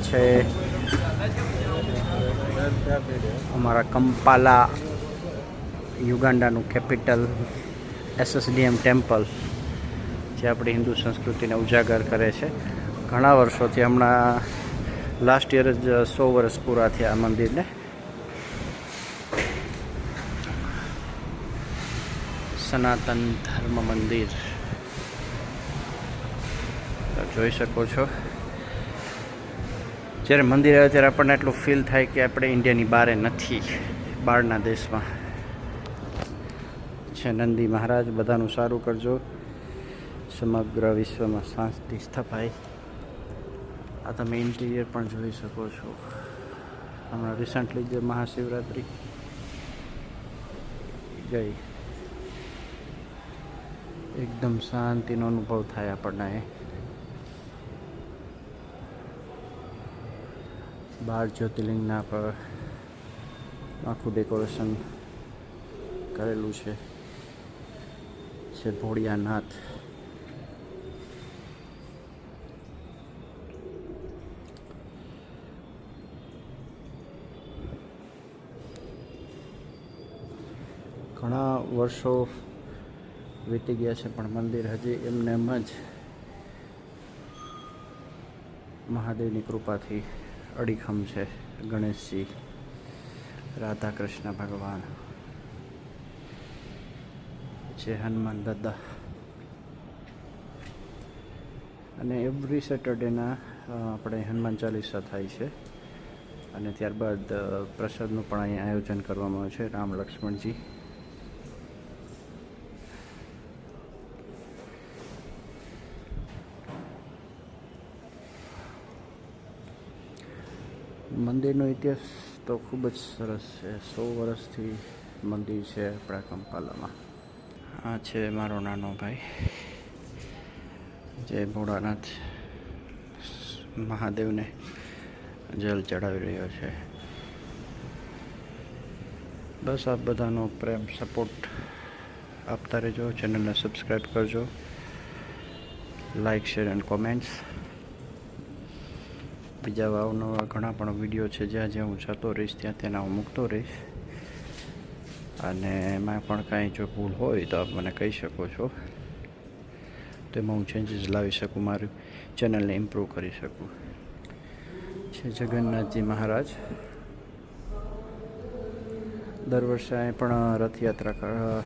છે અમારા કંપાલા યુગાન્ડાનું capital SSDM temple, જે આપણી હિન્દુ સંસ્કૃતિને ઉજાગર કરે છે. ઘણા વર્ષોથી, હમણાં લાસ્ટ યર જ 100 વર્ષ પૂરા થયા આ મંદિરને. સનાતન ધર્મ મંદિર જોઈ શકો છો. જ્યારે મંદિર આવે ત્યારે આપણને એટલું ફીલ થાય કે આપણે ઇન્ડિયાની બહાર નથી, બહારના દેશમાં છે. નંદી મહારાજ બધાનું સારું કરજો, સમગ્ર વિશ્વમાં શાંતિ સ્થપાય. આ તમે ઇન્ટિરિયર પણ જોઈ શકો છો. હમણાં રિસન્ટલી જે મહાશિવરાત્રિ ગઈ, એકદમ શાંતિનો અનુભવ થાય આપણને. 12 જ્યોતિર્લિંગના પર આખું ડેકોરેશન કરેલું છે ભોળિયાનાથ. ઘણા વર્ષો વીતી ગયા છે, પણ મંદિર હજી એમને એમ જ મહાદેવની કૃપાથી અડીખમ છે. ગણેશજી, રાધા કૃષ્ણ ભગવાન છે, હનુમાન દાદા. અને એવરી સેટરડેના આપણે હનુમાન ચાલીસા થાય છે. અને ત્યારબાદ પ્રસાદનું પણ અહીંયા આયોજન કરવામાં આવે છે. રામ લક્ષ્મણજી મંદિરનો ઇતિહાસ તો ખૂબ જ સરસ છે. 100 વર્ષથી મંદિર છે આપણા કંપાલામાં. આ છે મારો નાનો ભાઈ, જે ભોળાનાથ મહાદેવને જલ ચડાવી રહ્યો છે. બસ આપ બધાનો પ્રેમ સપોર્ટ આપતા રહેજો. ચેનલને સબસ્ક્રાઈબ કરજો, લાઇક શેર એન્ડ કોમેન્ટ્સ. બીજા અવનવા ઘણા પણ વિડીયો છે, જ્યાં જ્યાં હું જતો રહીશ ત્યાં તેના હું મૂકતો રહીશ. અને એમાં પણ કાંઈ જો ભૂલ હોય તો આપ મને કહી શકો છો, તો એમાં હું ચેન્જીસ લાવી શકું, મારી ચેનલને ઇમ્પ્રૂવ કરી શકું. છે જગન્નાથજી મહારાજ. દર વર્ષે અહીં પણ રથયાત્રા